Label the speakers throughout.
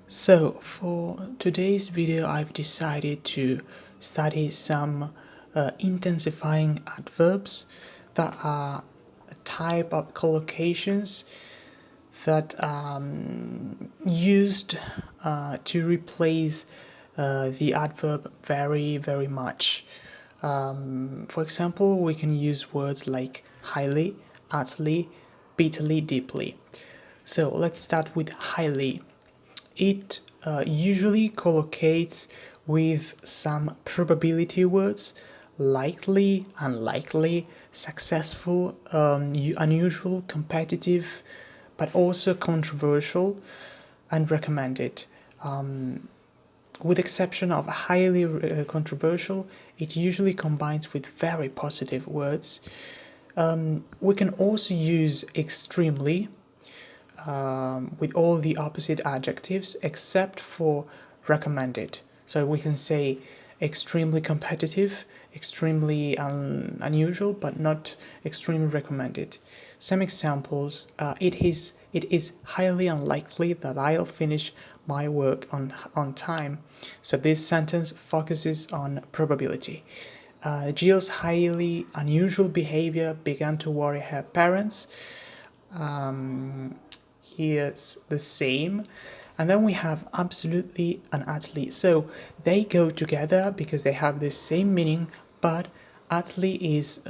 Speaker 1: So for today's video, I've decided to study some intensifying adverbs that are a type of collocations that are used to replace the adverb very much. For example, we can use words like highly, utterly, bitterly, deeply. So let's start with highly. It usually collocates with some probability words: likely, unlikely, successful, unusual, competitive, but also controversial and recommended. With exception of highly controversial, it usually combines with very positive words. We can also use extremely with all the opposite adjectives except for recommended. So we can say extremely competitive, extremely unusual, but not extremely recommended. Some examples: it is highly unlikely that I'll finish my work on time. So this sentence focuses on probability. Jill's highly unusual behavior began to worry her parents. Here's the same. And then we have absolutely and utterly. So they go together because they have the same meaning, but utterly is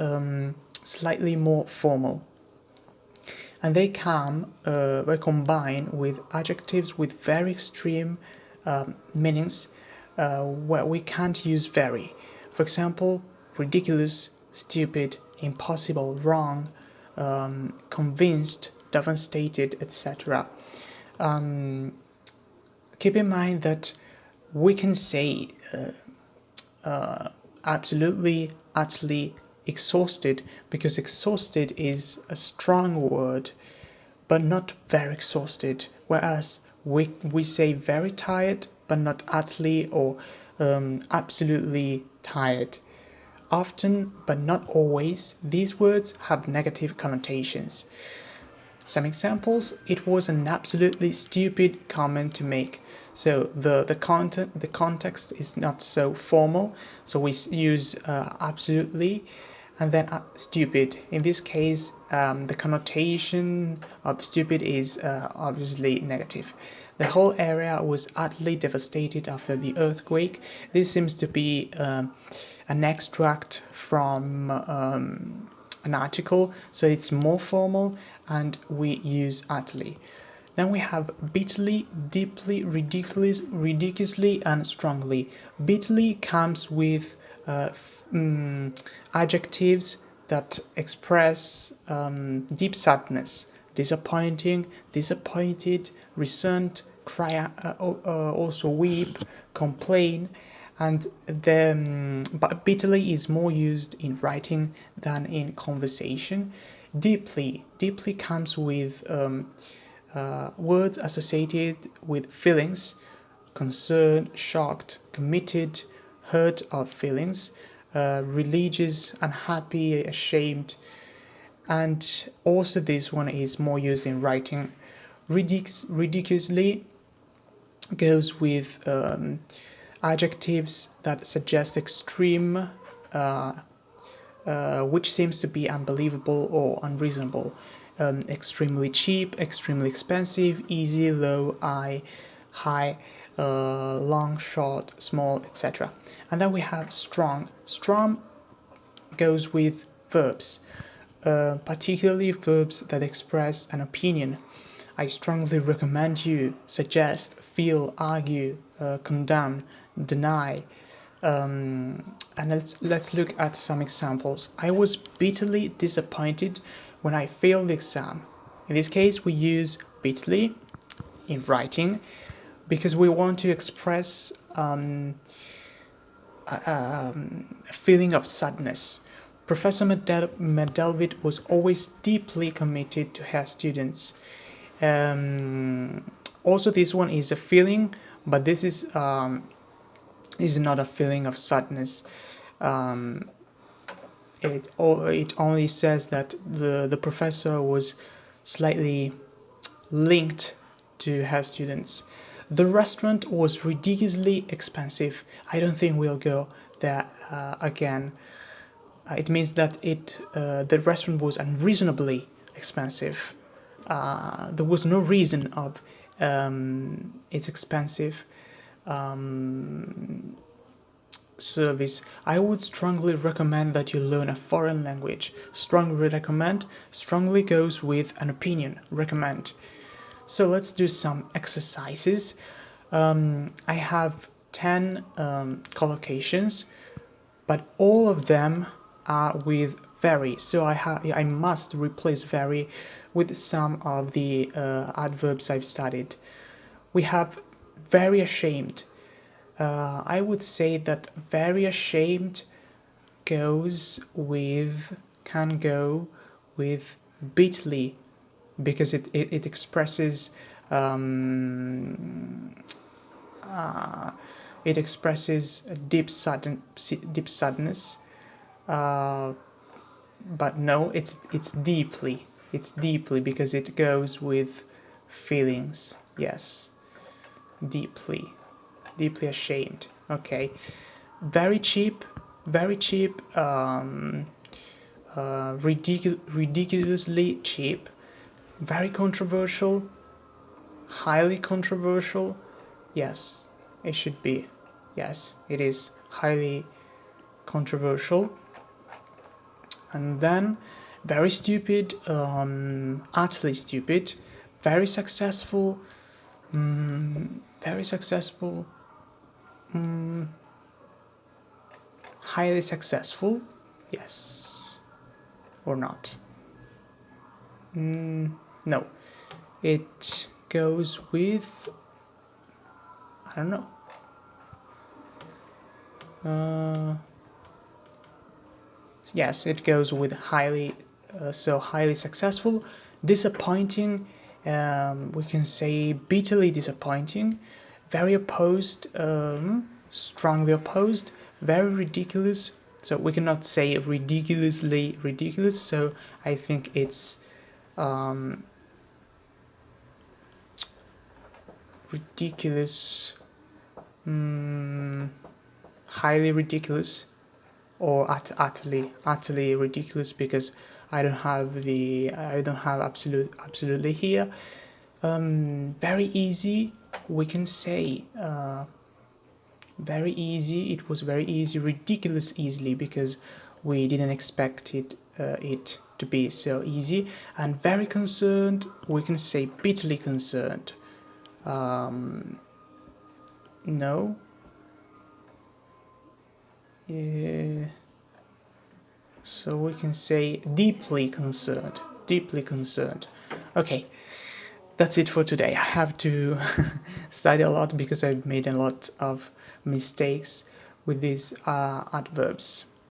Speaker 1: slightly more formal. And they combine with adjectives with very extreme meanings where we can't use very. For example, ridiculous, stupid, impossible, wrong, convinced, devastated, etc. Keep in mind that we can say absolutely, utterly, exhausted, because exhausted is a strong word, but not very exhausted, whereas we say very tired, but not utterly or absolutely tired. Often, but not always, these words have negative connotations. Some examples: it was an absolutely stupid comment to make. So the context is not so formal, so we use absolutely and then stupid. In this case, the connotation of stupid is obviously negative. The whole area was utterly devastated after the earthquake. This seems to be an extract from an article, so it's more formal, and we use utterly. Then we have bitterly, deeply, ridiculously, and strongly. Bitterly comes with adjectives that express deep sadness: disappointing, disappointed, resent, cry, also weep, complain. And but bitterly is more used in writing than in conversation. Deeply comes with words associated with feelings: concerned, shocked, committed, hurt of feelings, religious, unhappy, ashamed. And also this one is more used in writing. Ridiculously goes with adjectives that suggest extreme, which seems to be unbelievable or unreasonable. Extremely cheap, extremely expensive, easy, low, high, long, short, small, etc. And then we have strong. Strong goes with verbs, particularly verbs that express an opinion. I strongly recommend you, suggest, feel, argue, condemn, deny. And let's look at some examples. I was bitterly disappointed when I failed the exam. In this case, we use bitterly in writing because we want to express a feeling of sadness. Professor Medelvid was always deeply committed to her students. Also, this one is a feeling, but this is not a feeling of sadness. It only says that the professor was slightly linked to her students. The restaurant was ridiculously expensive. I don't think we'll go there again. It means that the restaurant was unreasonably expensive. There was no reason of its expensive service. I would strongly recommend that you learn a foreign language. Strongly recommend. Strongly goes with an opinion. Recommend. So let's do some exercises. I have 10 collocations, but all of them are with very. So I must replace very with some of the adverbs I've studied. We have very ashamed. I would say that very ashamed can go with bitterly, because it expresses a deep sadness, but no, it's deeply because it goes with feelings. Yes, deeply ashamed. Okay, very cheap, ridiculously cheap, very controversial, highly controversial. Yes, it should be. Yes, it is highly controversial. And then very stupid, utterly stupid, very successful, highly successful. Yes, or not. No, it goes with, I don't know. Yes, it goes with highly, so highly successful. Disappointing, we can say bitterly disappointing. Very opposed, strongly opposed. Very ridiculous. So we cannot say ridiculously ridiculous. So I think it's ridiculous, highly ridiculous, or utterly ridiculous, because I don't have absolutely here. Very easy, we can say very easy. It was very easy. Ridiculous easily, because we didn't expect it to be so easy. And very concerned, we can say bitterly concerned. No. So we can say deeply concerned. Okay, that's it for today. I have to study a lot because I've made a lot of mistakes with these adverbs.